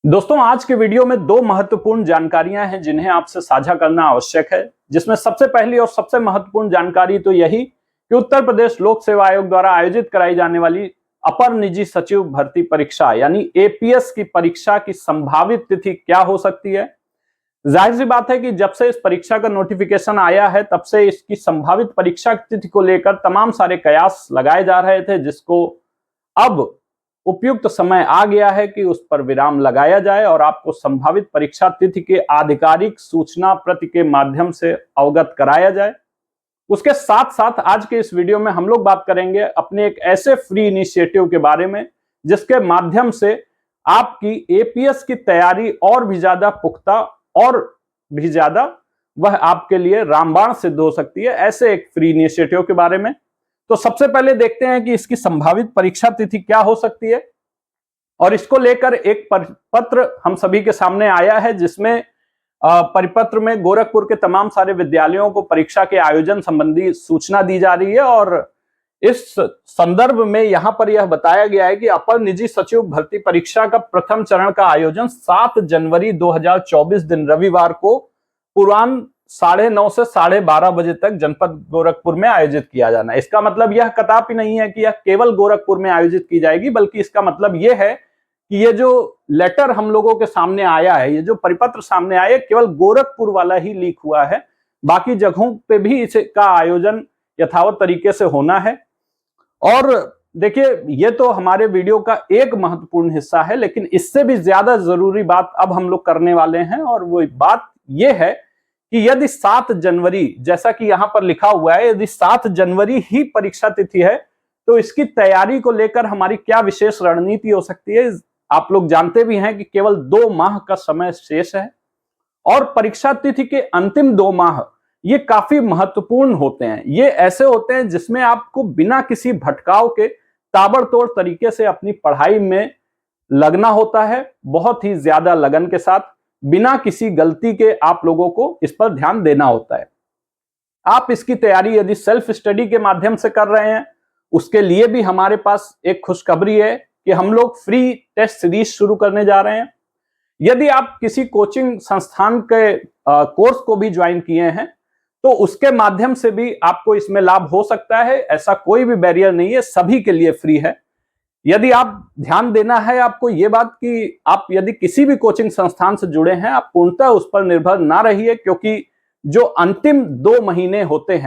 दोस्तों, आज के वीडियो में दो महत्वपूर्ण जानकारियां हैं जिन्हें आपसे साझा करना आवश्यक है। जिसमें सबसे पहली और सबसे महत्वपूर्ण जानकारी तो यही कि उत्तर प्रदेश लोक सेवा आयोग द्वारा आयोजित कराई जाने वाली अपर निजी सचिव भर्ती परीक्षा यानी एपीएस की परीक्षा की संभावित तिथि क्या हो सकती है। जाहिर सी बात है कि जब से इस परीक्षा का नोटिफिकेशन आया है तब से इसकी संभावित परीक्षा तिथि को लेकर तमाम सारे कयास लगाए जा रहे थे, जिसको अब उपयुक्त समय आ गया है कि उस पर विराम लगाया जाए और आपको संभावित परीक्षा तिथि के आधिकारिक सूचना प्रति के माध्यम से अवगत कराया जाए। उसके साथ साथ आज के इस वीडियो में हम लोग बात करेंगे अपने एक ऐसे फ्री इनिशिएटिव के बारे में जिसके माध्यम से आपकी एपीएस की तैयारी और भी ज्यादा पुख्ता और भी ज्यादा वह आपके लिए रामबाण सिद्ध हो सकती है। ऐसे एक फ्री इनिशिएटिव के बारे में तो सबसे पहले देखते हैं कि इसकी संभावित परीक्षा तिथि क्या हो सकती है। और इसको लेकर एक परिपत्र हम सभी के सामने आया है, जिसमें परिपत्र में गोरखपुर के तमाम सारे विद्यालयों को परीक्षा के आयोजन संबंधी सूचना दी जा रही है। और इस संदर्भ में यहां पर यह बताया गया है कि अपर निजी सचिव भर्ती परीक्षा का प्रथम चरण का आयोजन 7 जनवरी 2024 दिन रविवार को पूर्वान्ह 9:30 से 12:30 बजे तक जनपद गोरखपुर में आयोजित किया जाना है। इसका मतलब यह कदापि नहीं है कि यह केवल गोरखपुर में आयोजित की जाएगी, बल्कि इसका मतलब यह है कि ये जो लेटर हम लोगों के सामने आया है, ये जो परिपत्र सामने आया है, केवल गोरखपुर वाला ही लीक हुआ है। बाकी जगहों पे भी इसका आयोजन यथावत तरीके से होना है। और देखिए, ये तो हमारे वीडियो का एक महत्वपूर्ण हिस्सा है, लेकिन इससे भी ज्यादा जरूरी बात अब हम लोग करने वाले हैं। और वो बात यह है कि यदि 7 जनवरी, जैसा कि यहां पर लिखा हुआ है, यदि 7 जनवरी ही परीक्षा तिथि है तो इसकी तैयारी को लेकर हमारी क्या विशेष रणनीति हो सकती है। आप लोग जानते भी हैं कि केवल 2 माह का समय शेष है और परीक्षा तिथि के अंतिम 2 माह ये काफी महत्वपूर्ण होते हैं। ये ऐसे होते हैं जिसमें आपको बिना किसी भटकाव के ताबड़तोड़ तरीके से अपनी पढ़ाई में लगना होता है, बहुत ही ज्यादा लगन के साथ, बिना किसी गलती के आप लोगों को इस पर ध्यान देना होता है। आप इसकी तैयारी यदि सेल्फ स्टडी के माध्यम से कर रहे हैं, उसके लिए भी हमारे पास एक खुशखबरी है कि हम लोग फ्री टेस्ट सीरीज शुरू करने जा रहे हैं। यदि आप किसी कोचिंग संस्थान के कोर्स को भी ज्वाइन किए हैं तो उसके माध्यम से भी आपको इसमें लाभ हो सकता है। ऐसा कोई भी बैरियर नहीं है, सभी के लिए फ्री है। यदि आप ध्यान देना है आपको ये बात कि आप यदि किसी भी कोचिंग संस्थान से जुड़े हैं, आप पूर्णतः उस पर निर्भर ना रहिए, क्योंकि जो अंतिम 2 महीने होते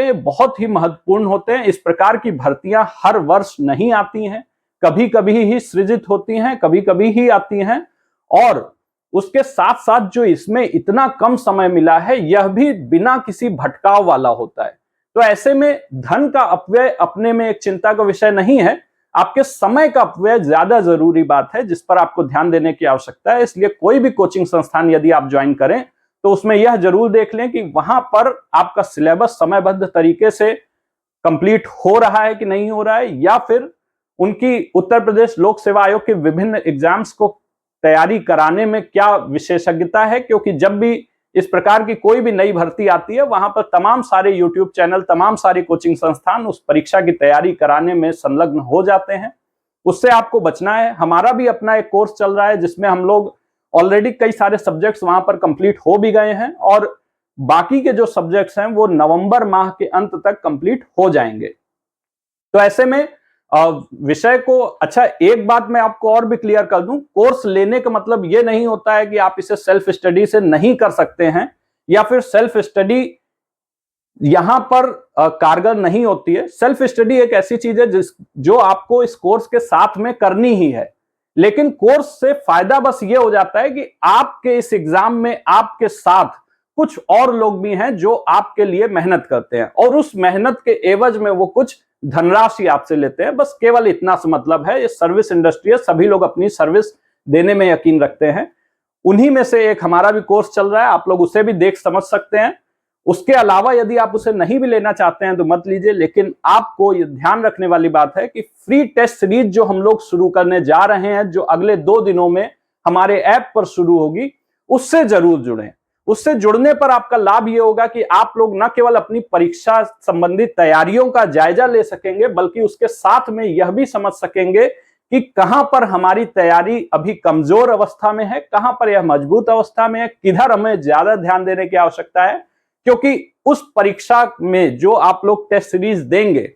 हैं, बहुत ही महत्वपूर्ण होते हैं। इस प्रकार की भर्तियां हर वर्ष नहीं आती हैं, कभी कभी ही सृजित होती हैं, कभी कभी ही आती हैं। और उसके साथ साथ जो इसमें इतना कम समय मिला है, यह भी बिना किसी भटकाव वाला होता है। तो ऐसे में धन का अपव्यय अपने में एक चिंता का विषय नहीं है, आपके समय का अपव्यय ज्यादा जरूरी बात है, जिस पर आपको ध्यान देने की आवश्यकता है। इसलिए कोई भी कोचिंग संस्थान यदि आप ज्वाइन करें तो उसमें यह जरूर देख लें कि वहां पर आपका सिलेबस समयबद्ध तरीके से कंप्लीट हो रहा है कि नहीं हो रहा है, या फिर उनकी उत्तर प्रदेश लोक सेवा आयोग के विभिन्न एग्जाम्स को तैयारी कराने में क्या विशेषज्ञता है। क्योंकि जब भी इस प्रकार की कोई भी नई भर्ती आती है, वहां पर तमाम सारे यूट्यूब चैनल, तमाम सारे कोचिंग संस्थान उस परीक्षा की तैयारी कराने में संलग्न हो जाते हैं। उससे आपको बचना है। हमारा भी अपना एक कोर्स चल रहा है जिसमें हम लोग ऑलरेडी कई सारे सब्जेक्ट्स वहां पर कंप्लीट हो भी गए हैं और बाकी के जो सब्जेक्ट्स हैं वो नवंबर माह के अंत तक कंप्लीट हो जाएंगे। तो ऐसे में विषय को, अच्छा एक बात मैं आपको और भी क्लियर कर दूं, कोर्स लेने का मतलब ये नहीं होता है कि आप इसे सेल्फ स्टडी से नहीं कर सकते हैं या फिर सेल्फ स्टडी यहां पर कारगर नहीं होती है। सेल्फ स्टडी एक ऐसी चीज है जो आपको इस कोर्स के साथ में करनी ही है, लेकिन कोर्स से फायदा बस ये हो जाता है कि आपके इस एग्जाम में आपके साथ कुछ और लोग भी हैं जो आपके लिए मेहनत करते हैं और उस मेहनत के एवज में वो कुछ धनराशि आपसे लेते हैं। बस केवल इतना सा मतलब है। ये सर्विस इंडस्ट्री है, सभी लोग अपनी सर्विस देने में यकीन रखते हैं। उन्हीं में से एक हमारा भी कोर्स चल रहा है, आप लोग उसे भी देख समझ सकते हैं। उसके अलावा यदि आप उसे नहीं भी लेना चाहते हैं तो मत लीजिए, लेकिन आपको ये ध्यान रखने वाली बात है कि फ्री टेस्ट सीरीज जो हम लोग शुरू करने जा रहे हैं, जो अगले 2 दिनों में हमारे ऐप पर शुरू होगी, उससे जरूर जुड़ें। उससे जुड़ने पर आपका लाभ ये होगा कि आप लोग न केवल अपनी परीक्षा संबंधी तैयारियों का जायजा ले सकेंगे, बल्कि उसके साथ में यह भी समझ सकेंगे कि कहां पर हमारी तैयारी अभी कमजोर अवस्था में है, कहां पर यह मजबूत अवस्था में है, किधर हमें ज्यादा ध्यान देने की आवश्यकता है। क्योंकि उस परीक्षा में जो आप लोग टेस्ट सीरीज देंगे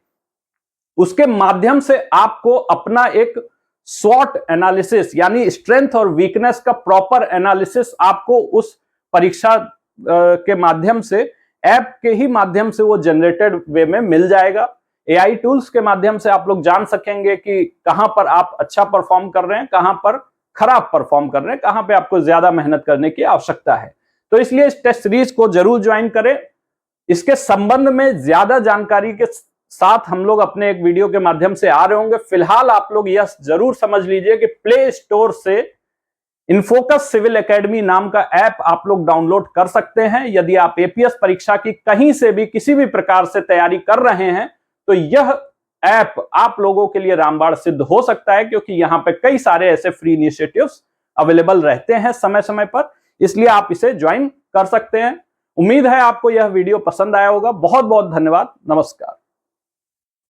उसके माध्यम से आपको अपना एक स्वॉट एनालिसिस यानी स्ट्रेंथ और वीकनेस का प्रॉपर एनालिसिस आपको उस परीक्षा के माध्यम से, ऐप के ही माध्यम से वो जनरेटेड वे में मिल जाएगा। एआई टूल्स के माध्यम से आप लोग जान सकेंगे कि कहां पर आप अच्छा परफॉर्म कर रहे हैं, कहां पर खराब परफॉर्म कर रहे हैं, कहां पे आपको ज्यादा मेहनत करने की आवश्यकता है। तो इसलिए इस टेस्ट सीरीज को जरूर ज्वाइन करें। इसके संबंध में ज्यादा जानकारी के साथ हम लोग अपने एक वीडियो के माध्यम से आ रहे होंगे। फिलहाल आप लोग यह जरूर समझ लीजिए कि प्ले स्टोर से इनफोकस सिविल एकेडमी नाम का ऐप आप लोग डाउनलोड कर सकते हैं। यदि आप एपीएस परीक्षा की कहीं से भी किसी भी प्रकार से तैयारी कर रहे हैं तो यह ऐप आप लोगों के लिए रामबाण सिद्ध हो सकता है, क्योंकि यहां पे कई सारे ऐसे फ्री इनिशिएटिव्स अवेलेबल रहते हैं समय समय पर। इसलिए आप इसे ज्वाइन कर सकते हैं। उम्मीद है आपको यह वीडियो पसंद आया होगा। बहुत बहुत धन्यवाद। नमस्कार।